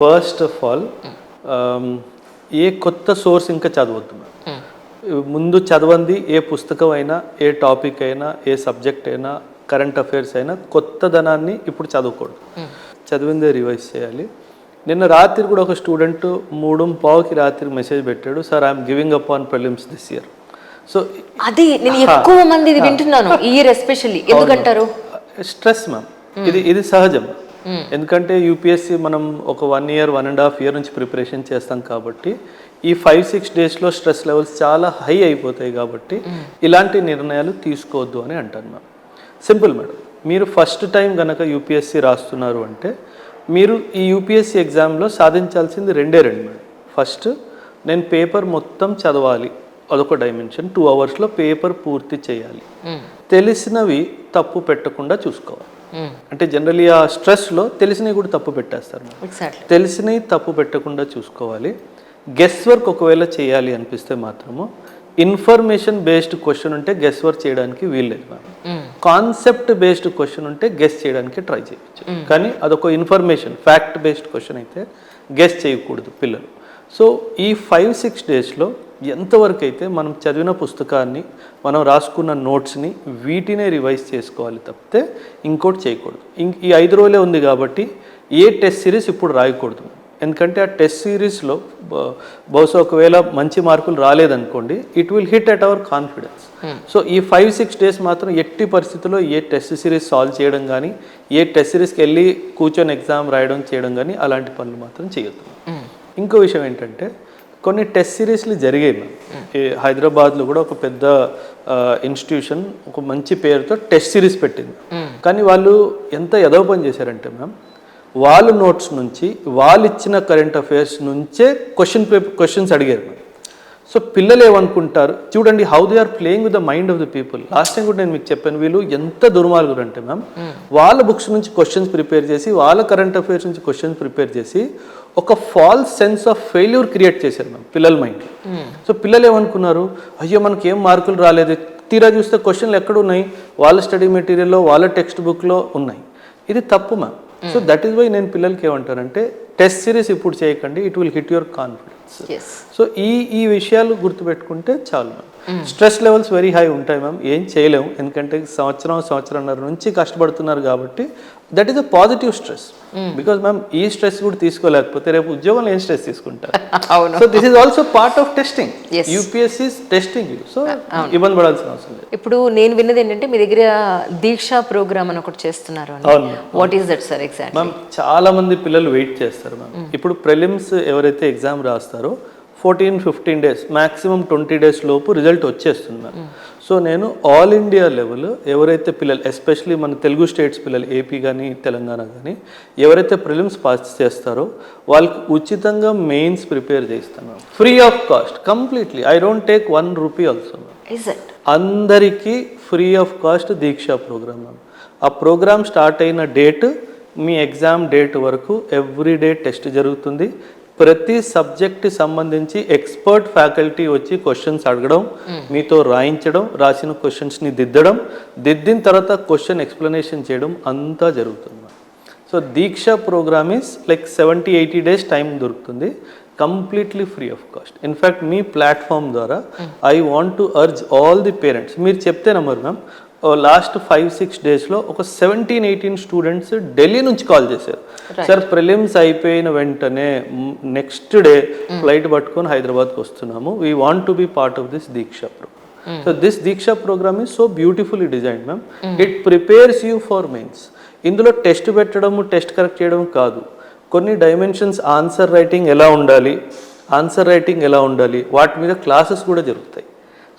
First of all ఏ కొత్త source ఇంకా చదవద్దు. ముందు చదవంది ఏ పుస్తకం అయినా, ఏ టాపిక్ అయినా, ఏ సబ్జెక్ట్ అయినా, కరెంట్ అఫైర్స్ అయినా కొత్తదనాన్ని ఇప్పుడు చదవకూడదు. చదివిందే రివైజ్ చేయాలి. నిన్న రాత్రి కూడా ఒక స్టూడెంట్ 3:15కి రాత్రి మెసేజ్ పెట్టాడు, sir I'm giving up on prelims this year. So అది నేను ఎక్కువ మంది ఇది వింటున్నాను ఈ ఇయర్ ఎస్పెషల్లీ. ఎందుకంటారు? స్ట్రెస్ మ్యామ్, ఇది సహజం. ఎందుకంటే యూపీఎస్సీ మనం ఒక 1 year 1.5 year నుంచి ప్రిపరేషన్ చేస్తాం కాబట్టి ఈ 5-6 daysలో స్ట్రెస్ లెవెల్స్ చాలా హై అయిపోతాయి కాబట్టి ఇలాంటి నిర్ణయాలు తీసుకోవద్దు అని అంటాను మ్యామ్. సింపుల్ మేడం, మీరు ఫస్ట్ టైం కనుక యూపీఎస్సీ రాస్తున్నారు అంటే మీరు ఈ యూపీఎస్సీ ఎగ్జామ్లో సాధించాల్సింది రెండే మేడం. ఫస్ట్, నేను పేపర్ మొత్తం చదవాలి, అదొక డైమెన్షన్. 2 hours పేపర్ పూర్తి చేయాలి. తెలిసినవి తప్పు పెట్టకుండా చూసుకోవాలి. అంటే జనరల్లీ ఆ స్ట్రెస్లో తెలిసినవి కూడా తప్పు పెట్టేస్తారు. తెలిసినవి తప్పు పెట్టకుండా చూసుకోవాలి. గెస్ వర్క్ ఒకవేళ చేయాలి అనిపిస్తే మాత్రము ఇన్ఫర్మేషన్ బేస్డ్ క్వశ్చన్ ఉంటే గెస్ వర్క్ చేయడానికి వీల్లేదు మ్యామ్. కాన్సెప్ట్ బేస్డ్ క్వశ్చన్ ఉంటే గెస్ చేయడానికి ట్రై చేయవచ్చు. కానీ అదొక ఇన్ఫర్మేషన్ ఫ్యాక్ట్ బేస్డ్ క్వశ్చన్ అయితే గెస్ చేయకూడదు పిల్లలు. సో ఈ 5-6 daysలో ఎంతవరకు అయితే మనం చదివిన పుస్తకాన్ని, మనం రాసుకున్న నోట్స్ని, వీటినే రివైజ్ చేసుకోవాలి తప్పితే ఇంకోటి చేయకూడదు. ఈ 5 రోజులే ఉంది కాబట్టి ఏ టెస్ట్ సిరీస్ ఇప్పుడు రాయకూడదు. ఎందుకంటే ఆ టెస్ట్ సిరీస్లో బహుశా ఒకవేళ మంచి మార్కులు రాలేదనుకోండి, it will hit at our confidence. So ఈ 5-6 days మాత్రం ఎట్టి పరిస్థితుల్లో ఏ టెస్ట్ సిరీస్ సాల్వ్ చేయడం కానీ, ఏ టెస్ట్ సిరీస్కి వెళ్ళి కూర్చొని ఎగ్జామ్ రాయడం చేయడం కానీ అలాంటి పనులు మాత్రం చేయొద్దు. ఇంకో విషయం ఏంటంటే కొన్ని టెస్ట్ సిరీస్లు జరిగాయి మ్యామ్. హైదరాబాద్లో కూడా ఒక పెద్ద ఇన్స్టిట్యూషన్ ఒక మంచి పేరుతో టెస్ట్ సిరీస్ పెట్టింది. కానీ వాళ్ళు ఎంత ఎదవ పని చేశారంటే మ్యామ్, వాళ్ళ నోట్స్ నుంచి, వాళ్ళు ఇచ్చిన కరెంట్ అఫైర్స్ నుంచే క్వశ్చన్స్ అడిగారు మ్యామ్. సో పిల్లలు ఏమనుకుంటారు చూడండి, how they are playing with the mind of the people. Last time కూడా నేను మీకు చెప్పాను, వీళ్ళు ఎంత దుర్మార్గులు అంటే మ్యామ్, వాళ్ళ బుక్స్ నుంచి క్వశ్చన్స్ ప్రిపేర్ చేసి, వాళ్ళ కరెంట్ అఫైర్స్ నుంచి క్వశ్చన్స్ ప్రిపేర్ చేసి ఒక falls sense of failure create చేశారు మ్యామ్ పిల్లల మైండ్. సో పిల్లలు ఏమనుకున్నారు, అయ్యో మనకి ఏం మార్కులు రాలేదు, తీరా చూస్తే క్వశ్చన్లు ఎక్కడున్నాయి, వాళ్ళ స్టడీ మెటీరియల్లో, వాళ్ళ టెక్స్ట్ బుక్లో ఉన్నాయి. ఇది తప్పు ma'am. So that is why నేను పిల్లలకి ఏమంటానంటే టెస్ట్ సిరీస్ ఇప్పుడు చేయకండి, it will hit your confidence. So ఈ విషయాలు గుర్తుపెట్టుకుంటే చాలు ma'am. Stress levels very high ఉంటాయి మ్యామ్, ఏం చేయలేము. ఎందుకంటే సంవత్సరంన్నర నుంచి కష్టపడుతున్నారు కాబట్టి that is a positive stress. Because ma'am ఈ స్ట్రెస్ కూడా తీసుకోలేకపోతే రేపు ఉద్యోగంలో ఏం స్ట్రెస్ తీసుకుంటారు. So this is also part of testing. UPSC testing you. So ఇబ్బంది పడాల్సిన అవసరం లేదు. ఇప్పుడు నేను విన్నది ఏంటంటే మీ దగ్గర దీక్ష ప్రోగ్రామ్ అని ఒకటి చేస్తున్నారు. What is that sir exactly? Ma'am చాలా మంది పిల్లలు వెయిట్ చేస్తారు మ్యామ్. ఇప్పుడు ప్రిలిమ్స్ ఎవరైతే ఎగ్జామ్ రాస్తారో 14-15 days, మ్యాక్సిమం 20 days లోపు రిజల్ట్ వచ్చేస్తుంది మ్యామ్. సో నేను ఆల్ ఇండియా లెవెల్ ఎవరైతే పిల్లలు, ఎస్పెషలీ మన తెలుగు స్టేట్స్ పిల్లలు, ఏపీ కానీ తెలంగాణ కానీ ఎవరైతే ప్రిలిమ్స్ పాస్ చేస్తారో వాళ్ళకి ఉచితంగా మెయిన్స్ ప్రిపేర్ చేస్తాను ma'am, free of cost completely. I don't take 1 rupee also ma'am. అందరికీ ఫ్రీ ఆఫ్ కాస్ట్ దీక్ష ప్రోగ్రామ్ మ్యామ్. ఆ ప్రోగ్రామ్ స్టార్ట్ అయిన డేట్ మీ ఎగ్జామ్ డేట్ వరకు ఎవ్రీడే టెస్ట్ జరుగుతుంది. ప్రతి సబ్జెక్ట్కి సంబంధించి ఎక్స్పర్ట్ ఫ్యాకల్టీ వచ్చి క్వశ్చన్స్ అడగడం, మీతో రాయించడం, రాసిన క్వశ్చన్స్ని దిద్దిన తర్వాత క్వశ్చన్ ఎక్స్ప్లెనేషన్ చేయడం అంతా జరుగుతుంది. So Diksha program is like 70-80 days time దొరుకుతుంది, completely free of cost. In fact మీ ప్లాట్ఫామ్ ద్వారా I want to urge all the parents, మీరు చెప్తే నమ్మరు మ్యామ్, లాస్ట్ 5-6 daysలో ఒక 17-18 స్టూడెంట్స్ ఢిల్లీ నుంచి కాల్ చేశారు, సార్ ప్రిలిమ్స్ అయిపోయిన వెంటనే నెక్స్ట్ డే ఫ్లైట్ పట్టుకొని హైదరాబాద్కి వస్తున్నాము, we want to be part of this Deeksha program. So this Deeksha program is so beautifully designed ma'am. It prepares you for mains. ఇందులో టెస్ట్ పెట్టడము, టెస్ట్ కరెక్ట్ చేయడం కాదు, కొన్ని డైమెన్షన్స్, ఆన్సర్ రైటింగ్ ఎలా ఉండాలి, వాటి మీద క్లాసెస్ కూడా జరుగుతాయి.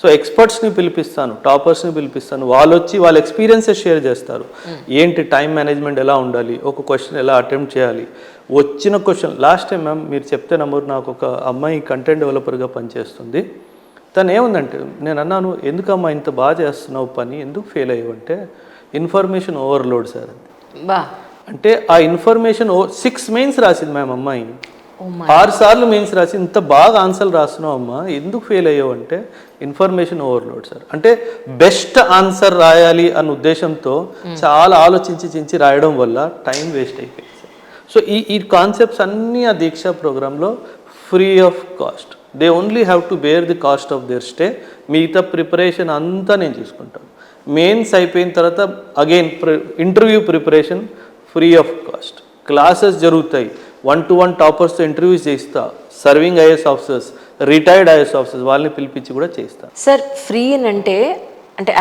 సో ఎక్స్పర్ట్స్ని పిలిపిస్తాను, టాపర్స్ని పిలిపిస్తాను, వాళ్ళు వచ్చి వాళ్ళ ఎక్స్పీరియన్సెస్ షేర్ చేస్తారు. ఏంటి టైం మేనేజ్మెంట్ ఎలా ఉండాలి, ఒక క్వశ్చన్ ఎలా అటెంప్ట్ చేయాలి, వచ్చిన క్వశ్చన్. లాస్ట్ టైం మ్యామ్ మీరు చెప్తే నమ్మరు, నాకు ఒక అమ్మాయి కంటెంట్ డెవలపర్గా పనిచేస్తుంది. తను ఏముందంటే, నేను అన్నాను ఎందుకమ్మా ఇంత బాగా చేస్తున్నావు పని, ఎందుకు ఫెయిల్ అయ్యావంటే ఇన్ఫర్మేషన్ ఓవర్లోడ్ సార్ అంతే. అంటే ఆ ఇన్ఫర్మేషన్ 6 మెయిన్స్ రాసింది మ్యామ్ అమ్మాయి, 6 సార్లు మెయిన్స్ రాసి ఇంత బాగా ఆన్సర్లు రాస్తున్నావు అమ్మా, ఎందుకు ఫెయిల్ అయ్యావు అంటే ఇన్ఫర్మేషన్ ఓవర్లోడ్ సార్. అంటే బెస్ట్ ఆన్సర్ రాయాలి అన్న ఉద్దేశంతో చాలా ఆలోచించి రాయడం వల్ల టైం వేస్ట్ అయిపోయింది సార్. సో ఈ కాన్సెప్ట్స్ అన్నీ ఆ దీక్ష ప్రోగ్రాంలో free of cost. They only have to bear the cost of their stay. మిగతా ప్రిపరేషన్ అంతా నేను చూసుకుంటాను. మెయిన్స్ అయిపోయిన తర్వాత again interview preparation free of cost. Classes జరుగుతాయి, 1-to-1 టాపర్స్తో ఇంటర్వ్యూస్ చేయిస్తా. Serving IAS officers, retired IAS officers వాళ్ళని పిలిపించి కూడా చేయిస్తా. సార్ ఫ్రీ అని అంటే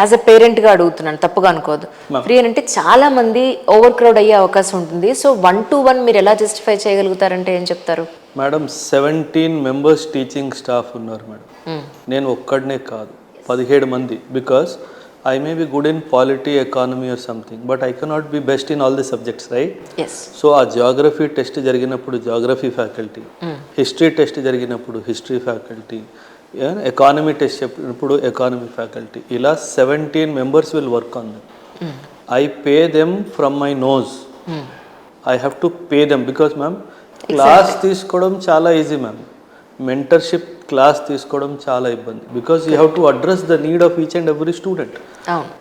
యాజ్ అ పేరెంట్గా అడుగుతున్నాను, తప్పుగా అనుకోదు. ఫ్రీ అని అంటే చాలా మంది ఓవర్ క్రౌడ్ అయ్యే అవకాశం ఉంటుంది. సో 1-to-1 మీరు ఎలా జస్టిఫై చేయగలుగుతారంటే ఏం చెప్తారు? మేడం 17 మెంబర్స్ టీచింగ్ స్టాఫ్ ఉన్నారు మేడం. నేను ఒక్కడనే కాదు, 17 మంది. Because I may be good in polity, economy or something, but I cannot be best in all the subjects, right? Yes. So ఆ geography test జరిగినప్పుడు geography faculty, history test జరిగినప్పుడు history faculty, economy test చెప్పినప్పుడు economy faculty. ఇలా 17 members will work on them. I pay them from my nose. I have to pay them because ma'am, class తీసుకోవడం చాలా easy ma'am. Mentorship class తీసుకోవడం చాలా ఇబ్బంది. Because you have to address the need of each and every student.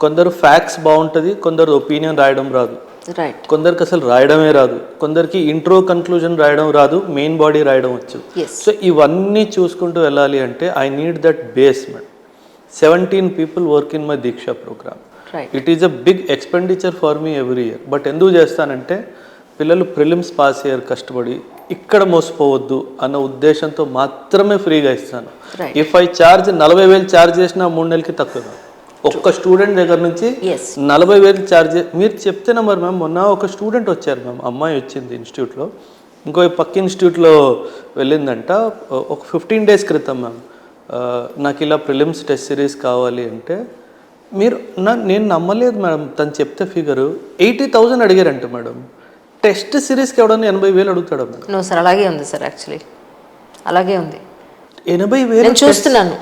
కొందరు facts బాగుంటుంది, కొందరు opinion రాయడం రాదు, కొందరికి అసలు రాయడమే రాదు, కొందరికి ఇంట్రో కన్క్లూజన్ రాయడం రాదు, మెయిన్ బాడీ రాయడం వచ్చు. సో ఇవన్నీ చూసుకుంటూ వెళ్ళాలి అంటే I need that basement. 17 people work in my Deeksha program. It is a big expenditure for me every year. But ఎందుకు చేస్తానంటే పిల్లలు ప్రిలిమ్స్ పాస్ అయ్యారు కష్టపడి, ఇక్కడ మోసపోవద్దు అన్న ఉద్దేశంతో మాత్రమే ఫ్రీగా ఇస్తాను. ఇఫ్ ఐ ఛార్జ్ 40,000 ఛార్జ్ చేసినా 3 నెలలకి తక్కువ. ఒక్క స్టూడెంట్ దగ్గర నుంచి 40,000 ఛార్జ్ మీరు చెప్తేనే మరి మ్యామ్. మొన్న ఒక స్టూడెంట్ వచ్చారు మ్యామ్, అమ్మాయి వచ్చింది ఇన్స్టిట్యూట్లో, ఇంకో పక్క ఇన్స్టిట్యూట్లో వెళ్ళిందంట. ఒక 15 days క్రితం మ్యామ్ నాకు ఇలా ప్రిలిమ్స్ టెస్ట్ సిరీస్ కావాలి అంటే నేను నమ్మలేదు మేడం. తను చెప్తే ఫిగరు 80,000 అడిగారంట మేడం. టెస్ట్ సిరీస్కి ఎవడన్నా 80,000 అడుగుతాడు? నో సార్, అలాగే ఉంది సార్. యాక్చువల్లీ అలాగే ఉంది. 80,000 చూస్తున్నాను.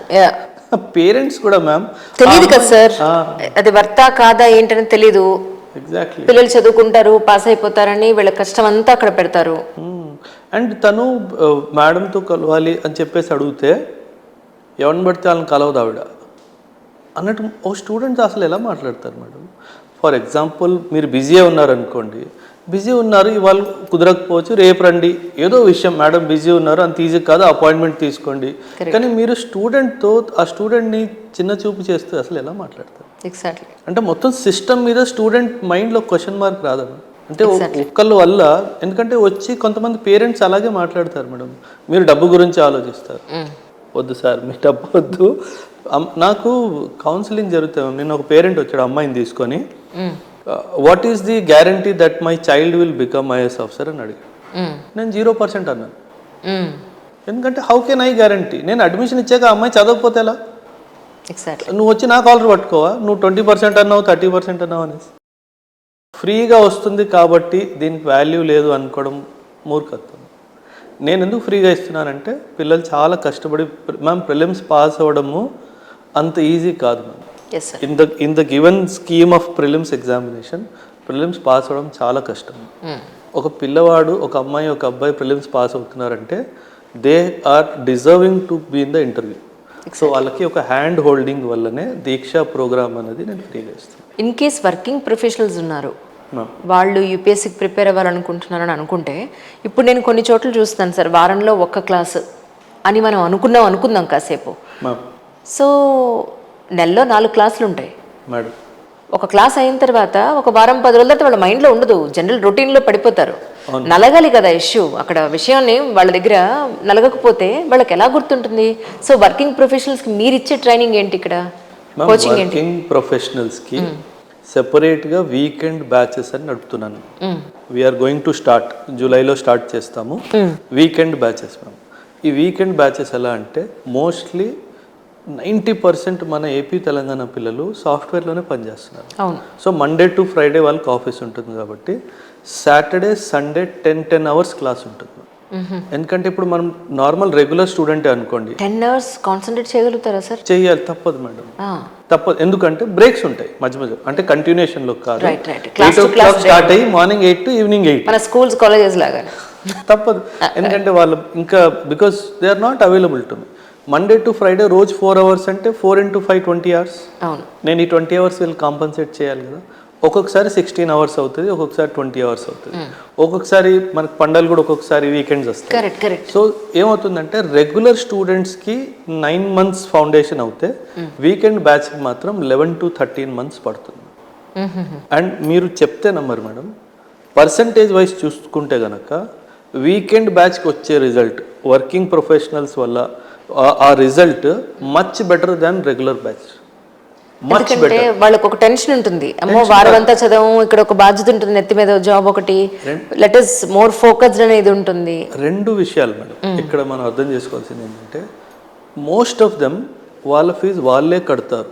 పేరెంట్స్ కూడా మ్యామ్ తెలియదు కదా సార్, అది వర్త కాదా ఏంటని తెలీదు. ఎగ్జాక్ట్లీ. పిల్లలు చదువుకుంటారు, పాస్ అయిపోతారని వీళ్ళ కష్టం అంతా అక్కడ పెడతారు. అండ్ తను మేడంతో కలవాలి అని చెప్పేసి అడిగితే ఎవరిని పడితే వాళ్ళని కలవదు ఆవిడ అన్నట్టు. ఓ స్టూడెంట్ అసలు ఎలా మాట్లాడతారు మేడం? ఫర్ ఎగ్జాంపుల్ మీరు బిజీ ఉన్నారనుకోండి, బిజీ ఉన్నారు, ఇవాళ కుదరకపోవచ్చు, రేపు రండి, ఏదో విషయం మేడం బిజీ ఉన్నారు, అంత ఈజీ కాదు, అపాయింట్మెంట్ తీసుకోండి. కానీ మీరు స్టూడెంట్తో ఆ స్టూడెంట్ని చిన్న చూపు చేస్తే అసలు ఎలా మాట్లాడతారు? ఎగ్జాక్ట్లీ. అంటే మొత్తం సిస్టమ్ మీద స్టూడెంట్ మైండ్లో క్వశ్చన్ మార్క్ రాదా? అంటే ఒక్కళ్ళ వల్ల. ఎందుకంటే వచ్చి కొంతమంది పేరెంట్స్ అలాగే మాట్లాడతారు మేడం, మీరు డబ్బు గురించి ఆలోచిస్తారు. వద్దు సార్, మీ డబ్బు వద్దు. నాకు కౌన్సిలింగ్ జరుగుతాయి. నేను ఒక పేరెంట్ వచ్చాడు అమ్మాయిని తీసుకొని, what is the guarantee that my child will become IAS officer అని అడిగాడు. నేను 0% అన్నాను. ఎందుకంటే హౌ కెన్ ఐ గ్యారంటీ? నేను అడ్మిషన్ ఇచ్చాక అమ్మాయి చదవకపోతే ఎలా? నువ్వు వచ్చి నా కాలర్ పట్టుకోవా? నువ్వు 20% అన్నావు, 30% అన్నావు అనేసి. ఫ్రీగా వస్తుంది కాబట్టి దీనికి వాల్యూ లేదు అనుకోవడం మూర్ఖత్వం. నేను ఎందుకు ఫ్రీగా ఇస్తున్నానంటే పిల్లలు చాలా కష్టపడి మ్యామ్ ప్రిలిమ్స్ పాస్ అవ్వడము అంత ఈజీ కాదు ma'am. In the given scheme of prelims examination prelims pass అవ్వడం చాలా కష్టం. ఒక పిల్లవాడు, ఒక అమ్మాయి, ఒక అబ్బాయి ప్రిలిమ్స్ పాస్ అవుతున్నారంటే they are deserving to be in the interview. So వాళ్ళకి ఒక హ్యాండ్ హోల్డింగ్ వల్లనే దీక్ష ప్రోగ్రామ్ అనేది నేను ఫ్రీగా ఇస్తాను. ఇన్ కేస్ వర్కింగ్ ప్రొఫెషనల్స్ ఉన్నారు, వాళ్ళు యూపీఎస్సీకి ప్రిపేర్ అవ్వాలనుకుంటున్నారని అనుకుంటే, ఇప్పుడు నేను కొన్ని చోట్ల చూస్తాను సార్, వారంలో ఒక్క క్లాసు అని మనం అనుకుందాం కాసేపు. సో నెలలో 4 క్లాసులు ఉంటాయి మేడం. ఒక క్లాస్ అయిన తర్వాత ఒక వారం 10 రోజుల తర్వాత వాళ్ళ మైండ్లో ఉండదు, జనరల్ రొటీన్లో పడిపోతారు. నలగాలి కదా ఇష్యూ. అక్కడ విషయాన్ని వాళ్ళ దగ్గర నలగకపోతే వాళ్ళకి ఎలా గుర్తుంటుంది? సో వర్కింగ్ ప్రొఫెషనల్స్కి మీరు ఇచ్చే ట్రైనింగ్ ఏంటి ఇక్కడ? కోచింగ్ ఏంటి? వర్కింగ్ ప్రొఫెషనల్స్కి సెపరేట్గా వీకెండ్ బ్యాచెస్ అని నడుపుతున్నాను. వీఆర్ గోయింగ్ టు స్టార్ట్, జూలైలో స్టార్ట్ చేస్తాము వీకెండ్ బ్యాచెస్. మ్యామ్ ఈ వీకెండ్ బ్యాచెస్ ఎలా అంటే మోస్ట్లీ 90% మన ఏపీ తెలంగాణ పిల్లలు సాఫ్ట్వేర్లోనే పనిచేస్తున్నారు. సో మండే టు ఫ్రైడే వాళ్ళకి ఆఫీస్ ఉంటుంది కాబట్టి సాటర్డే సండే 10 hours క్లాస్ ఉంటుంది. ఎందుకంటే ఇప్పుడు మనం నార్మల్ రెగ్యులర్ స్టూడెంటే అనుకోండి, 10 hours కాన్సన్ట్రేట్ చేయగలుగుతారా సార్? చేయాలి, తప్పదు మేడం, తప్పదు. ఎందుకంటే బ్రేక్స్ ఉంటాయి మధ్య మధ్య, అంటే కంటిన్యూషన్ లో కాదు. 8 o'clock స్టార్ట్ అయ్యి మార్నింగ్ 8 to ఈవినింగ్ 8 మన స్కూల్స్ కాలేజెస్ లాగా తప్పదు. ఎందుకంటే వాళ్ళు ఇంకా because they are not available to me. Monday to Friday రోజు 4 hours అంటే 4 into 5 20 hours. నేను ఈ 20 hours వీళ్ళు కాంపన్సేట్ చేయాలి కదా. ఒక్కొక్కసారి 16 అవర్స్ అవుతుంది, ఒక్కొక్కసారి 20 అవర్స్ అవుతుంది, ఒక్కొక్కసారి మనకు పండగలు కూడా ఒక్కొక్కసారి వీకెండ్స్ వస్తాయి. Correct correct. సో ఏమవుతుందంటే రెగ్యులర్ స్టూడెంట్స్కి 9 months ఫౌండేషన్ అవుతే వీకెండ్ బ్యాచ్కి మాత్రం 11 to 13 months పడుతుంది. అండ్ మీరు చెప్తే నమ్మరు మేడం, పర్సంటేజ్ వైజ్ చూసుకుంటే గనక వీకెండ్ బ్యాచ్కి వచ్చే రిజల్ట్ వర్కింగ్ ప్రొఫెషనల్స్ వల్ల ఆ రిజల్ట్ మచ్ బెటర్ దాన్ రెగ్యులర్ బ్యాచ్. ఎందుకంటే వాళ్ళకి ఒక టెన్షన్ ఉంటుంది, అమ్మో వారం అంతా చదవం, ఇక్కడ ఒక బాధ్యత ఉంటుంది, నెత్తి మీద జాబ్ ఒకటి, లెట్ us మోర్ ఫోకస్డ్ అనేది ఉంటుంది. రెండు విషయాలు మేడం ఇక్కడ మనం అర్థం చేసుకోవాల్సింది ఏంటంటే, మోస్ట్ ఆఫ్ దెమ్ వాళ్ళ ఫీజు వాళ్ళే కడతారు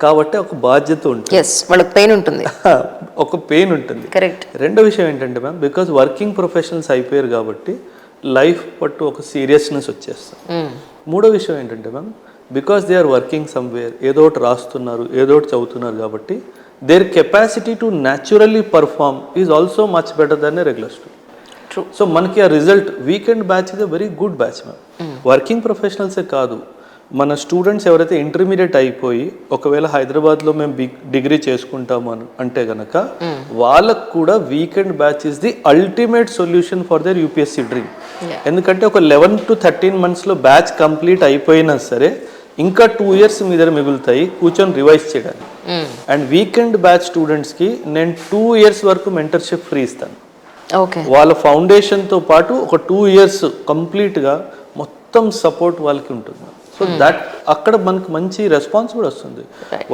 కాబట్టి ఒక బాధ్యత ఉంటుంది, వాళ్ళకి పెయిన్ ఉంటుంది, ఒక పెయిన్ ఉంటుంది. కరెక్ట్. రెండో విషయం ఏంటంటే మ్యామ్, బికాజ్ వర్కింగ్ ప్రొఫెషనల్స్ అయిపోయారు కాబట్టి లైఫ్ పట్టు ఒక సీరియస్నెస్ వచ్చేస్తుంది. మూడో విషయం ఏంటంటే ma'am, because they are working somewhere, ఏదో ఒకటి రాస్తున్నారు, ఏదో ఒకటి చదువుతున్నారు కాబట్టి their capacity to naturally perform is also much better than a regular student. So మనకి ఆ result weekend batch is a very good batch ma'am. Working ప్రొఫెషనల్సే కాదు, మన స్టూడెంట్స్ ఎవరైతే ఇంటర్మీడియట్ అయిపోయి ఒకవేళ హైదరాబాద్లో మేము డిగ్రీ చేసుకుంటాము అంటే గనక వాళ్ళకు కూడా weekend batch is the ultimate solution for their UPSC dream. ఎందుకంటే ఒక 11 to 13 monthsలో బ్యాచ్ కంప్లీట్ అయిపోయినా సరే ఇంకా 2 years మీ దగ్గర మిగులుతాయి కూర్చొని రివైజ్ చేయడానికి. అండ్ వీకెండ్ బ్యాచ్ స్టూడెంట్స్కి నేను 2 years వరకు మెంటర్షిప్ ఫ్రీ ఇస్తాను. వాళ్ళ ఫౌండేషన్తో పాటు ఒక 2 years కంప్లీట్గా మొత్తం సపోర్ట్ వాళ్ళకి ఉంటుంది. సో దట్ అక్కడ మనకు మంచి రెస్పాన్స్ కూడా వస్తుంది.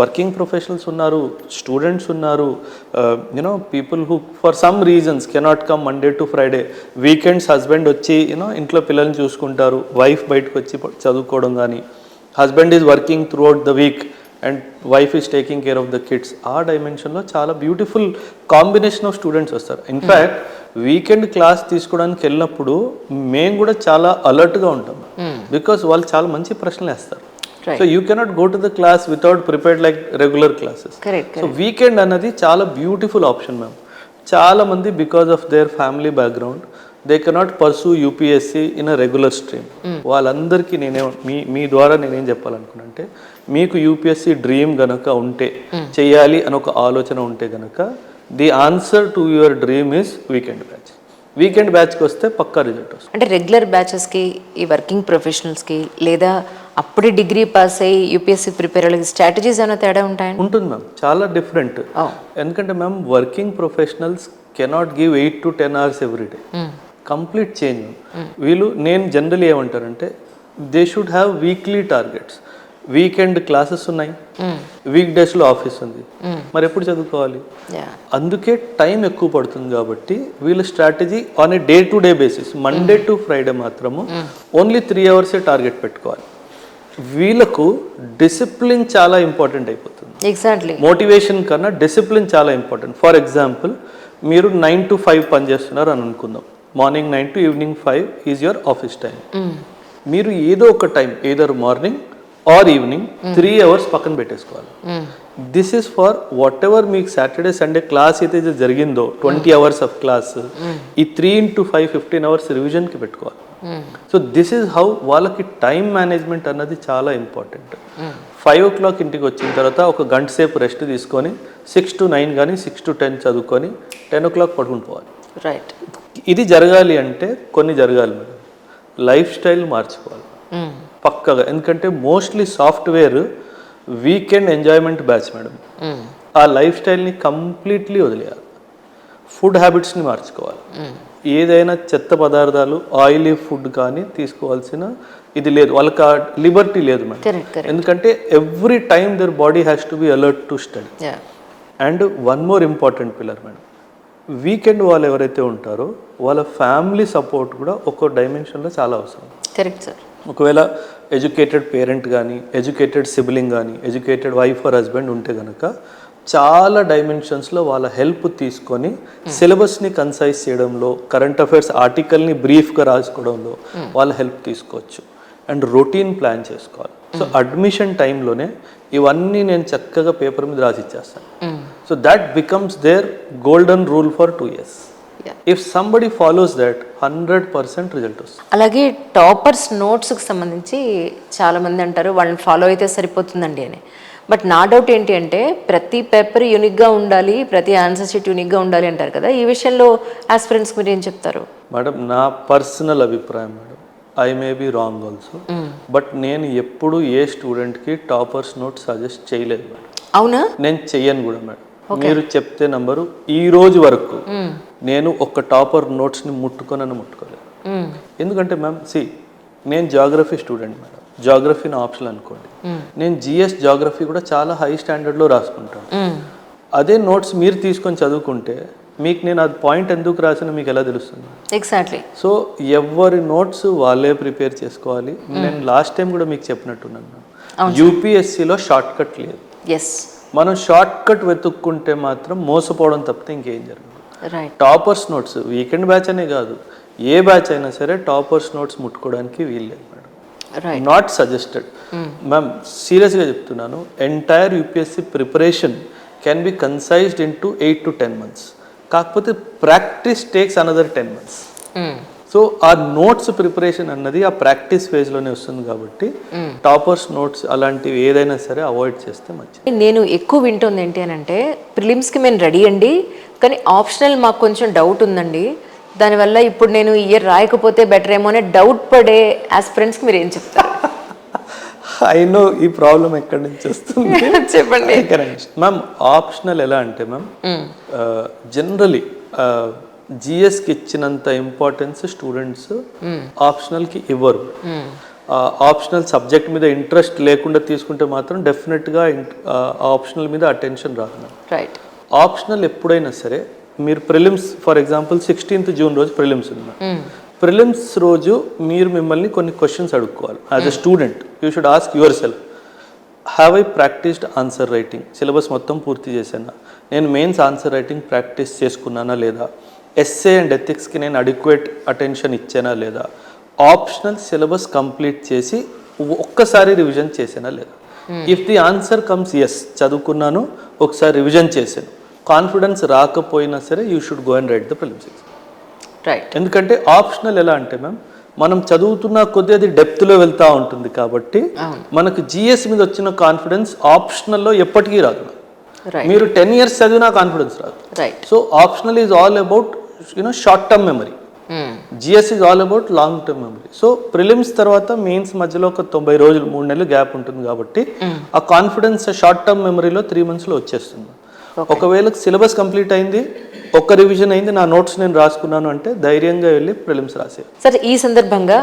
వర్కింగ్ ప్రొఫెషనల్స్ ఉన్నారు, స్టూడెంట్స్ ఉన్నారు, you know people who for some reasons cannot come Monday to Friday, weekends husband వచ్చి యూనో ఇంట్లో పిల్లల్ని చూసుకుంటారు, వైఫ్ బయటకు వచ్చి చదువుకోవడం కానీ, husband is working through out the week and wife is taking care of the kids. ఆ డైమెన్షన్లో చాలా బ్యూటిఫుల్ కాంబినేషన్ ఆఫ్ స్టూడెంట్స్ వస్తారు. ఇన్ఫ్యాక్ట్ వీకెండ్ క్లాస్ తీసుకోవడానికి వెళ్ళినప్పుడు మేము కూడా చాలా అలర్ట్గా ఉంటాం, బికాస్ వాళ్ళు చాలా మంచి ప్రశ్నలు వేస్తారు. So you cannot go to the class without prepared like regular classes. So weekend అన్నది చాలా బ్యూటిఫుల్ ఆప్షన్ మ్యామ్. చాలా మంది because of their family background they cannot pursue UPSC in a regular stream. వాళ్ళందరికీ మీ ద్వారా నేనేం చెప్పాలనుకున్నా అంటే, మీకు యూపీఎస్సీ డ్రీమ్ గనక ఉంటే, చేయాలి అని ఒక ఆలోచన ఉంటే గనక the answer to your dream is weekend batch. Weekend బ్యాచ్కి వస్తే పక్కా రిజల్ట్ వస్తుంది. అంటే రెగ్యులర్ బ్యాచెస్కి, ఈ వర్కింగ్ ప్రొఫెషనల్స్కి, లేదా అప్పుడే డిగ్రీ పాస్ అయ్యి యూపీఎస్సీ ప్రిపేర్ అయ్యే స్ట్రాటజీస్ ఏమైనా తేడా ఉంటాయి? ఉంటుంది మ్యామ్, చాలా డిఫరెంట్. ఎందుకంటే ma'am working professionals cannot give 8 to 10 hours every day. Complete change. వీళ్ళు నేను జనరల్ ఏమంటారంటే they should have weekly targets. Weekend classes ఉన్నాయి, వీక్ డేస్లో ఆఫీస్ ఉంది, మరి ఎప్పుడు చదువుకోవాలి? అందుకే టైం ఎక్కువ పడుతుంది. కాబట్టి వీళ్ళ strategy on a day to day basis, Monday to Friday మాత్రము ఓన్లీ 3 hours టార్గెట్ పెట్టుకోవాలి. వీళ్ళకు డిసిప్లిన్ చాలా ఇంపార్టెంట్ అయిపోతుంది. ఎగ్జాక్ట్లీ. మోటివేషన్ కన్నా డిసిప్లిన్ చాలా ఇంపార్టెంట్. ఫర్ ఎగ్జాంపుల్, మీరు 9 to 5 పని చేస్తున్నారు అని అనుకుందాం. Morning 9 to evening 5 is your office time. మీరు ఏదో ఒక time, either morning or evening 3 hours పక్కన పెట్టేసుకోవాలి. This is for what ever మీకు సాటర్డే సండే క్లాస్ అయితే జరిగిందో 20 hours ఆఫ్ క్లాస్, ఈ 3 into 5 15 hours రివిజన్కి పెట్టుకోవాలి. సో దిస్ ఈజ్ హౌ వాళ్ళకి టైం మేనేజ్మెంట్ అన్నది చాలా ఇంపార్టెంట్. 5 o'clock ఇంటికి వచ్చిన తర్వాత ఒక గంట సేపు రెస్ట్ తీసుకొని 6 to 9 కానీ 6 to 10 చదువుకొని 10 o'clock పడుకుని పోవాలి. రైట్. ఇది జరగాలి అంటే కొన్ని జరగాలి మేడం. లైఫ్ స్టైల్ మార్చుకోవాలి పక్కగా. ఎందుకంటే mostly software weekend enjoyment batch madam. ఆ లైఫ్ స్టైల్ని కంప్లీట్లీ వదిలేయాలి. ఫుడ్ హ్యాబిట్స్ని మార్చుకోవాలి. ఏదైనా చెత్త పదార్థాలు, ఆయిలీ ఫుడ్ కానీ తీసుకోవాల్సిన ఇది లేదు, వాళ్ళకి ఆ లిబర్టీ లేదు మేడం. ఎందుకంటే every time their body has to be alert to study. And one more important pillar madam, weekend వాళ్ళు ఎవరైతే ఉంటారో వాళ్ళ ఫ్యామిలీ సపోర్ట్ కూడా ఒక్కో డైమెన్షన్లో చాలా అవసరం. Correct sir. ఒకవేళ ఎడ్యుకేటెడ్ పేరెంట్ కానీ, ఎడ్యుకేటెడ్ సిబ్లింగ్ కానీ, ఎడ్యుకేటెడ్ వైఫ్ ఆర్ హస్బెండ్ ఉంటే కనుక చాలా డైమెన్షన్స్లో వాళ్ళ హెల్ప్ తీసుకొని సిలబస్ని కన్సైజ్ చేయడంలో, కరెంట్ అఫైర్స్ ఆర్టికల్ని బ్రీఫ్గా రాసుకోవడంలో వాళ్ళ హెల్ప్ తీసుకోవచ్చు. అండ్ రొటీన్ ప్లాన్ చేసుకోవాలి. సో అడ్మిషన్ టైంలోనే ఇవన్నీ నేను చక్కగా పేపర్ మీద రాసి ఇచ్చేస్తాను. So that becomes their golden rule for 2 years. If somebody follows that 100% result వస్తుంది. అలాగే టాపర్స్ నోట్స్కి సంబంధించి చాలామంది అంటారు వాళ్ళని ఫాలో అయితే సరిపోతుందండి అని. బట్ నా డౌట్ ఏంటి అంటే ప్రతి పేపర్ యూనిక్గా ఉండాలి, ప్రతి ఆన్సర్ షీట్ యూనిక్గా ఉండాలి అంటారు కదా, ఈ విషయంలో ఆస్పిరెంట్స్కి మీరు ఏం చెప్తారు? మేడం నా పర్సనల్ అభిప్రాయం madam, I may be wrong also, but నేను ఎప్పుడు ఏ స్టూడెంట్కి టాపర్స్ నోట్ సజెస్ట్ చేయలేదు మేడం. అవునా? నేను చెయ్యను కూడా మేడం. మీరు చెప్తే నంబరు ఈ రోజు వరకు నేను ఒక టాపర్ నోట్స్ని ముట్టుకోలేదు. ఎందుకంటే మ్యామ్ నేను జాగ్రఫీ స్టూడెంట్ మేడం, జాగ్రఫీని ఆప్షన్ అనుకోండి, నేను జిఎస్ జాగ్రఫీ కూడా చాలా హై స్టాండర్డ్లో రాసుకుంటాను. అదే నోట్స్ మీరు తీసుకొని చదువుకుంటే మీకు నేను అది పాయింట్ ఎందుకు రాసినా మీకు ఎలా తెలుస్తుంది? ఎగ్జాక్ట్లీ. సో ఎవరి నోట్స్ వాళ్ళే ప్రిపేర్ చేసుకోవాలి. నేను లాస్ట్ టైం కూడా మీకు చెప్పినట్టున్నాను, యూపీఎస్సీలో షార్ట్ కట్ లేదు. ఎస్, మనం షార్ట్ కట్ వెతుక్కుంటే మాత్రం మోసపోవడం తప్పితే ఇంకేం జరగదు. టాపర్స్ నోట్స్ వీకెండ్ బ్యాచ్ అనే కాదు, ఏ బ్యాచ్ అయినా సరే టాపర్స్ నోట్స్ ముట్టుకోవడానికి వీల్లేదు మేడం. నాట్ సజెస్టెడ్ మ్యామ్, సీరియస్గా చెప్తున్నాను. Entire UPSC preparation can be concised in to 8 to 10 months. కాకపోతే practice takes another 10 months. So ఆ నోట్స్ ప్రిపరేషన్ అన్నది ఆ ప్రాక్టీస్ ఫేజ్లోనే వస్తుంది కాబట్టి టాపర్స్ నోట్స్ అలాంటివి ఏదైనా సరే అవాయిడ్ చేస్తే మంచిది. నేను ఎక్కువ వింటుంది ఏంటి అని అంటే, ప్రిలిమ్స్కి మేము రెడీ అండి, కానీ ఆప్షనల్ మాకు కొంచెం డౌట్ ఉందండి, దానివల్ల ఇప్పుడు నేను ఈ ఇయర్ రాయకపోతే బెటర్ ఏమో అనే డౌట్ పడే ఆస్పిరెంట్స్కి మీరు ఏం చెప్తారు? ఐ నో ఈ ప్రాబ్లం ఎక్కడి నుంచి వస్తుంది. చెప్పండి మ్యామ్. ఆప్షనల్ ఎలా అంటే మ్యామ్, జనరలీ జిఎస్కి ఇచ్చినంత ఇంపార్టెన్స్ స్టూడెంట్స్ ఆప్షనల్కి ఇవ్వరు. ఆప్షనల్ సబ్జెక్ట్ మీద ఇంట్రెస్ట్ లేకుండా తీసుకుంటే మాత్రం డెఫినెట్గా ఆప్షనల్ మీద అటెన్షన్ రాదు. రైట్. ఆప్షనల్ ఎప్పుడైనా సరే మీరు prelims for example 16th June రోజు ప్రిలిమ్స్ ఉంది. ప్రిలిమ్స్ రోజు మీరు మిమ్మల్ని కొన్ని క్వశ్చన్స్ అడుక్కోవాలి. As a student you should ask yourself, have I practised answer writing? Syllabus మొత్తం పూర్తి చేశానా? నేను మెయిన్స్ ఆన్సర్ రైటింగ్ ప్రాక్టీస్ చేసుకున్నానా లేదా? ఎస్ఏ అండ్ ఎథిక్స్కి నేను అడిక్వేట్ అటెన్షన్ ఇచ్చానా లేదా? ఆప్షనల్ సిలబస్ కంప్లీట్ చేసి ఒక్కసారి రివిజన్ చేసానా లేదా? If the answer comes yes, చదువుకున్నాను, ఒకసారి రివిజన్ చేశాను, కాన్ఫిడెన్స్ రాకపోయినా సరే you should go and write the prelims exam. Right. ఎందుకంటే ఆప్షనల్ ఎలా అంటే మ్యామ్, మనం చదువుతున్న కొద్దీ అది డెప్త్లో వెళ్తూ ఉంటుంది కాబట్టి మనకు జిఎస్ మీద వచ్చిన కాన్ఫిడెన్స్ ఆప్షనల్లో ఎప్పటికీ రాదు. మీరు 10 years చదివినా కాన్ఫిడెన్స్ రాదు. So optional is all about short term memory, GS is all about long term memory. So prelims తర్వాత మెయిన్స్ మధ్యలో ఒక 90 రోజులు 3 నెలలు గ్యాప్ ఉంటుంది కాబట్టి ఆ కాన్ఫిడెన్స్ షార్ట్ టర్మ్ మెమరీలో 3 monthsలో వచ్చేస్తుంది. ఒకవేళ సిలబస్ కంప్లీట్ అయింది, ఒక్క రివిజన్ అయింది, నా నోట్స్ నేను రాసుకున్నాను అంటే ధైర్యంగా వెళ్ళి ప్రిలిమ్స్ రాసే. సార్, ఈ సందర్భంగా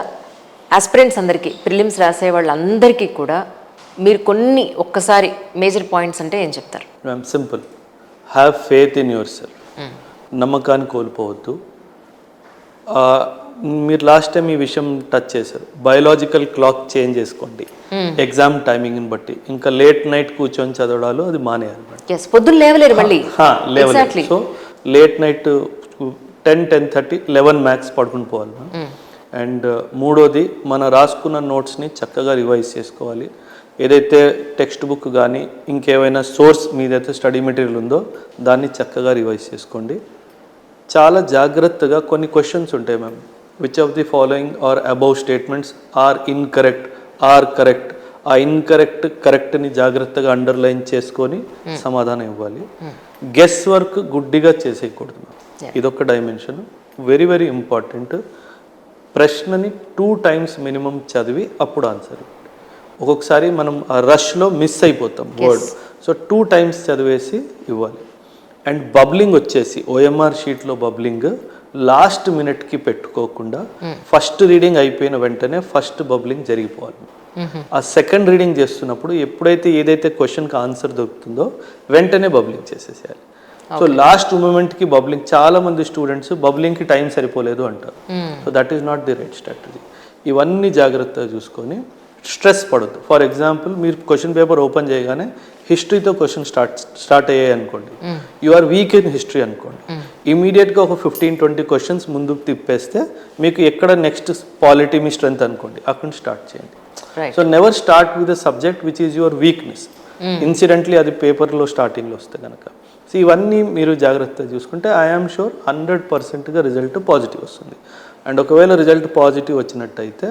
ఆస్పిరెంట్స్ అందరికీ, ప్రిలిమ్స్ రాసే వాళ్ళందరికీ కూడా మీరు కొన్ని ఒక్కసారి మేజర్ పాయింట్స్ అంటే ఏం చెప్తారు? Ma'am simple, have faith in your self. నమ్మకాన్ని కోల్పోవద్దు. మీరు లాస్ట్ టైం ఈ విషయం టచ్ చేశారు, బయోలాజికల్ క్లాక్ చేంజ్ చేసుకోండి ఎగ్జామ్ టైమింగ్ని బట్టి. ఇంకా లేట్ నైట్ కూర్చొని చదవడాలు అది మానేయాలి. పొద్దున్న లేవలేరు మళ్ళీ. లేవలేదు. సో లేట్ నైట్ 10, 10:30, 11 మ్యాక్స్ పడుకుని పోవాలి. అండ్ మూడోది, మన రాసుకున్న నోట్స్ని చక్కగా రివైజ్ చేసుకోవాలి. ఏదైతే టెక్స్ట్ బుక్ కానీ ఇంకేమైనా సోర్స్ మీదైతే స్టడీ మెటీరియల్ ఉందో దాన్ని చక్కగా రివైజ్ చేసుకోండి. చాలా జాగ్రత్తగా కొన్ని క్వశ్చన్స్ ఉంటాయి ma'am, which of the following are above statements are incorrect or correct. ఆ ఇన్కరెక్ట్ కరెక్ట్ని జాగ్రత్తగా అండర్లైన్ చేసుకొని సమాధానం ఇవ్వాలి. గెస్ వర్క్ గుడ్డిగా చేసేయకూడదు. ఇదొక డైమెన్షన్, వెరీ వెరీ ఇంపార్టెంట్. ప్రశ్నని 2 times మినిమం చదివి అప్పుడు ఆన్సర్. ఒక్కొక్కసారి మనం ఆ రష్లో మిస్ అయిపోతాం వర్డ్. సో 2 times చదివేసి ఇవ్వాలి. అండ్ బబ్లింగ్ వచ్చేసి ఓఎంఆర్ షీట్లో బబ్లింగ్ లాస్ట్ మినిట్కి పెట్టుకోకుండా ఫస్ట్ రీడింగ్ అయిపోయిన వెంటనే ఫస్ట్ బబ్లింగ్ జరిగిపోవాలి. ఆ సెకండ్ రీడింగ్ చేస్తున్నప్పుడు ఎప్పుడైతే ఏదైతే క్వశ్చన్కి ఆన్సర్ దొరుకుతుందో వెంటనే బబ్లింగ్ చేసేసేయాలి. సో లాస్ట్ మూమెంట్కి బబ్లింగ్, చాలా మంది స్టూడెంట్స్ బబ్లింగ్కి టైం సరిపోలేదు అంటారు. So that is not the right strategy. ఇవన్నీ జాగ్రత్తగా చూసుకొని స్ట్రెస్ పడద్దు. ఫర్ ఎగ్జాంపుల్, మీరు క్వశ్చన్ పేపర్ ఓపెన్ చేయగానే హిస్టరీతో క్వశ్చన్ స్టార్ట్ అయ్యాయి అనుకోండి, you are weak in history అనుకోండి, ఇమీడియట్గా ఒక 15-20 క్వశ్చన్స్ ముందుకు తిప్పేస్తే మీకు ఎక్కడ నెక్స్ట్ పాలిటీ మీ స్ట్రెంత్ అనుకోండి, అక్కడ స్టార్ట్ చేయండి. So never start with the subject which is your weakness. Incidentally అది పేపర్లో స్టార్టింగ్లో వస్తే కనుక. సో ఇవన్నీ మీరు జాగ్రత్తగా చూసుకుంటే ఐఆమ్ షూర్ 100%గా రిజల్ట్ పాజిటివ్ వస్తుంది. అండ్ ఒకవేళ రిజల్ట్ పాజిటివ్ వచ్చినట్టయితే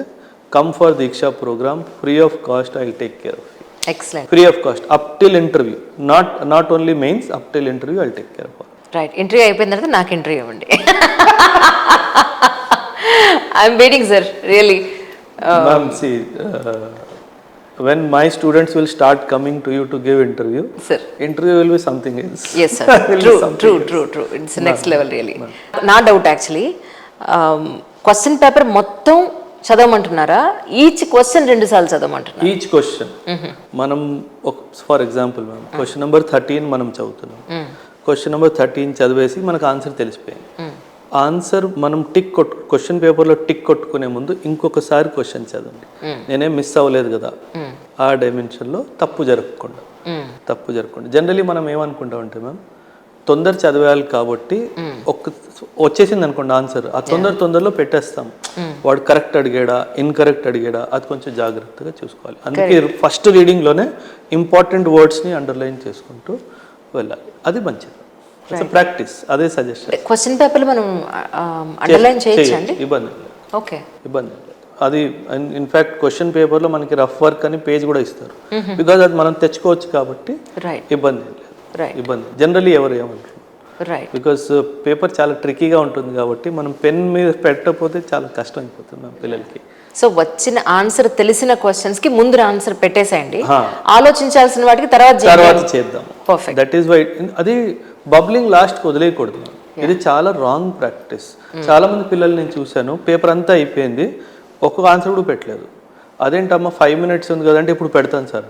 come for Diksha program, free of cost, I'll take care of you. Excellent. Free of cost up till interview, not only mains, up till interview I'll take care of. Right, interview అయిపోయిన తర్వాత నాకు interview ఇవ్వండి. I'm waiting sir, really. Ma'am, see, when my students will start coming to you to give interview, Sir. interview will be something else. Yes, sir. Will be True, something true, else. true, true. It's next level, really. నా doubt actually, question paper మొత్తం చదవమంటున్నారా, each question 2 సార్లు చదవమంటున్నారా? Each question మనం for example ma'am, question number 13 మనం చదువుతున్నాం. Question number 13 చదివేసి మనకు answer తెలిసిపోయింది. Answer మనం క్వశ్చన్ పేపర్లో టిక్ కొట్టుకునే ముందు ఇంకొకసారి క్వశ్చన్ చదవండి. నేనేం మిస్ అవ్వలేదు కదా ఆ డైమెన్షన్లో, తప్పు జరగకుండా. జనరలీ మనం ఏమనుకుంటామంటే మ్యామ్, తొందర చదివేయాలి కాబట్టి వచ్చేసింది అనుకోండి ఆన్సర్, ఆ తొందరలో పెట్టేస్తాం. వాడు కరెక్ట్ అడిగాడా, ఇన్కరెక్ట్ అడిగాడా, అది కొంచెం జాగ్రత్తగా చూసుకోవాలి. అందుకే ఫస్ట్ రీడింగ్లోనే ఇంపార్టెంట్ వర్డ్స్ని అండర్లైన్ చేసుకుంటూ వెళ్ళాలి, అది మంచిది. ప్రాక్టీస్, అదే సజెషన్. క్వశ్చన్ పేపర్ మనం అండర్లైన్ చేయొచ్చు అండి? ఇబ్బంది ఓకే, ఇబ్బంది అది. ఇన్ఫాక్ట్ క్వశ్చన్ పేపర్లో మనకి రఫ్ వర్క్ అని పేజ్ కూడా ఇస్తారు, బికాజ్ అది మనం తెచ్చుకోవచ్చు కాబట్టి ఇబ్బంది లేదు. ఇబ్బంది జనరలీ ఎవరు ఏమంటారు, బికాస్ పేపర్ చాలా ట్రికీగా ఉంటుంది కాబట్టి మనం పెన్ మీద పెట్టకపోతే చాలా కష్టం అయిపోతుంది మన పిల్లలకి. సో వచ్చిన ఆన్సర్ తెలిసిన క్వశ్చన్స్ కి ముందు ఆన్సర్ పెట్టేసేయండి, ఆలోచించాల్సిన వాటికి తర్వాత చేద్దాం. దట్ ఈస్ వై అది బబ్లింగ్ లాస్ట్కి వదిలేయకూడదు. ఇది చాలా రాంగ్ ప్రాక్టీస్. చాలా మంది పిల్లలు నేను చూశాను, పేపర్ అంతా అయిపోయింది, ఒక్కొక్క ఆన్సర్ కూడా పెట్టలేదు. అదేంటమ్మా 5 minutes ఉంది కదంటే ఇప్పుడు పెడతాను సార్.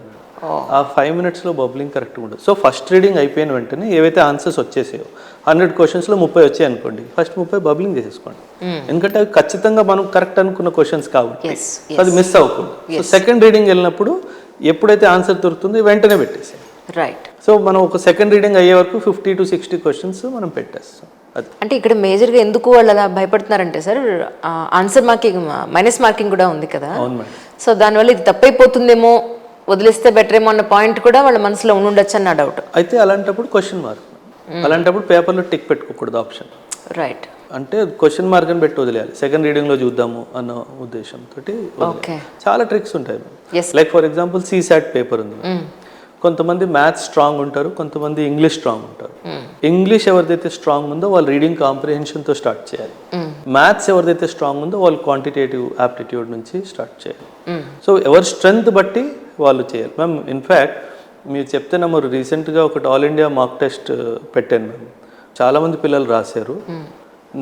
ఆ 5 minutesలో బబ్లింగ్ కరెక్ట్గా ఉండదు. సో ఫస్ట్ రీడింగ్ అయిపోయిన వెంటనే ఏవైతే ఆన్సర్స్ వచ్చేసాయో 100 questions లో 30 వచ్చాయి అనుకోండి, ఫస్ట్ 30 బబ్లింగ్ చేసేసుకోండి. ఎందుకంటే అవి ఖచ్చితంగా మనం కరెక్ట్ అనుకున్న క్వశ్చన్స్ కాబట్టి అది మిస్ అవ్వకూడదు. సో సెకండ్ రీడింగ్ వెళ్ళినప్పుడు ఎప్పుడైతే ఆన్సర్ దొరుకుతుందో వెంటనే పెట్టేసాయి. రైట్. సో మనం ఒక సెకండ్ రీడింగ్ అయ్యే వరకు 50 to 60 questions మనం పెట్టేస్తాం. అంటే ఇక్కడ మేజర్గా ఎందుకు వాళ్ళు అలా భయపడుతున్నారంటే sir, answer marking minus marking కూడా ఉంది కదా, సో దానివల్ల ఇది తప్పైపోతుందేమో, వదిలేస్తే బెటర్ ఏమో అన్న పాయింట్ కూడా వాళ్ళ మనసులో ఉండొచ్చు అన్న డౌట్. అయితే అలాంటప్పుడు క్వశ్చన్ మార్క్, అలాంటప్పుడు పేపర్లో టిక్ పెట్టుకోకూడదు ఆప్షన్. రైట్. అంటే క్వశ్చన్ మార్క్ అని పెట్టి వదిలేయాలి, సెకండ్ రీడింగ్లో చూద్దాము అన్న ఉద్దేశంతో. చాలా ట్రిక్స్ ఉంటాయి. Like for example CSAT paper ఉంది, కొంతమంది మ్యాథ్స్ స్ట్రాంగ్ ఉంటారు, కొంతమంది ఇంగ్లీష్ స్ట్రాంగ్ ఉంటారు. ఇంగ్లీష్ ఎవరిదైతే స్ట్రాంగ్ ఉందో వాళ్ళు రీడింగ్ కాంప్రిహెన్షన్తో స్టార్ట్ చేయాలి. మ్యాథ్స్ ఎవరిదైతే స్ట్రాంగ్ ఉందో వాళ్ళు క్వాంటిటేటివ్ యాప్టిట్యూడ్ నుంచి స్టార్ట్ చేయాలి. సో ఎవరి స్ట్రెంగ్త్ బట్టి వాళ్ళు చేయాలి. మ్యామ్ ఇన్ఫ్యాక్ట్ మీరు చెప్తే నమ్మరు, రీసెంట్గా ఒకటి ఆల్ ఇండియా మాక్ టెస్ట్ పెట్టాను మ్యామ్. చాలామంది పిల్లలు రాశారు,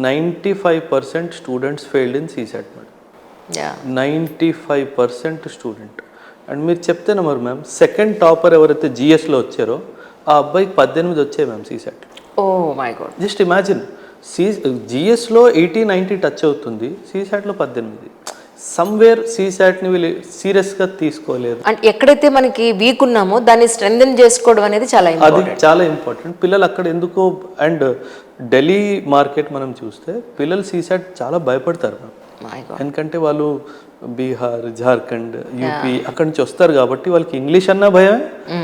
95% students failed in CSAT madam. 95% student. And మీరు చెప్తే నమ్మరు మ్యామ్, సెకండ్ టాపర్ ఎవరైతే జిఎస్లో వచ్చారో ఆ అబ్బాయికి 18 వచ్చాయి ma'am CSAT. Oh my god. Just imagine, జిఎస్లో 80-90 టచ్ అవుతుంది, సీసాట్లో 18. సమ్వేర్ సీసాట్ని వీళ్ళు సీరియస్గా తీసుకోలేదు. అంటే ఎక్కడైతే మనకి వీక్ ఉన్నామో దాన్ని స్ట్రెంథెన్ చేసుకోవడం అనేది అది చాలా ఇంపార్టెంట్. పిల్లలు అక్కడ ఎందుకో, అండ్ ఢిల్లీ మార్కెట్ మనం చూస్తే పిల్లలు సీసాట్ చాలా భయపడతారు మ్యామ్. ఎందుకంటే వాళ్ళు బీహార్, జార్ఖండ్, యూపీ అక్కడి నుంచి వస్తారు కాబట్టి వాళ్ళకి ఇంగ్లీష్ అన్నా భయం,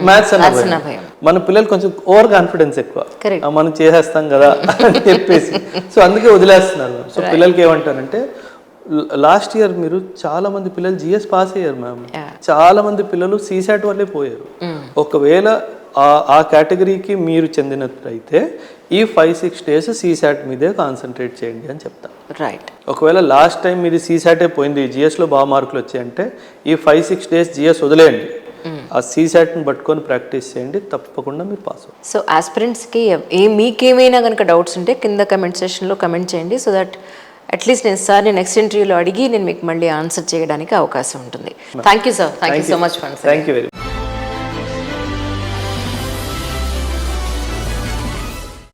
మ్యాథ్స్ అన్నా భయం. మన పిల్లలు కొంచెం ఓవర్ కాన్ఫిడెన్స్ ఎక్కువ, మనం చేసేస్తాం కదా అని చెప్పేసి, సో అందుకే వదిలేస్తున్నారు. సో పిల్లలకి ఏమంటారంటే, లాస్ట్ ఇయర్ మీరు చాలా మంది పిల్లలు జిఎస్ పాస్ అయ్యారు మ్యామ్, చాలా మంది పిల్లలు సీసాట్ వల్లే పోయారు. ఒకవేళ ఆ కేటగిరీకి మీరు చెందినట్లయితే ఈ 5-6 days సీసాట్ మీదే కాన్సన్ట్రేట్ చేయండి అని చెప్తాను. రైట్. ఒకవేళ లాస్ట్ టైం మీది సీసాటే పోయింది, జిఎస్లో బాగా మార్కులు వచ్చాయంటే ఈ 5-6 days జిఎస్ వదిలేయండి, ఆ సీసాట్ని పట్టుకొని ప్రాక్టీస్ చేయండి, తప్పకుండా మీరు పాస్ అవుతారు. సో ఆస్పిరెంట్స్కి మీకేమైనా కనుక డౌట్స్ ఉంటే కింద కమెంట్ సెషన్లో కమెంట్ చేయండి, సో దట్ అట్లీస్ట్ నేను నెక్స్ట్ ఇంటర్వ్యూలో అడిగి నేను మీకు మళ్ళీ ఆన్సర్ చేయడానికి అవకాశం ఉంటుంది. Thank you sir, thank you so much. Thank you very much.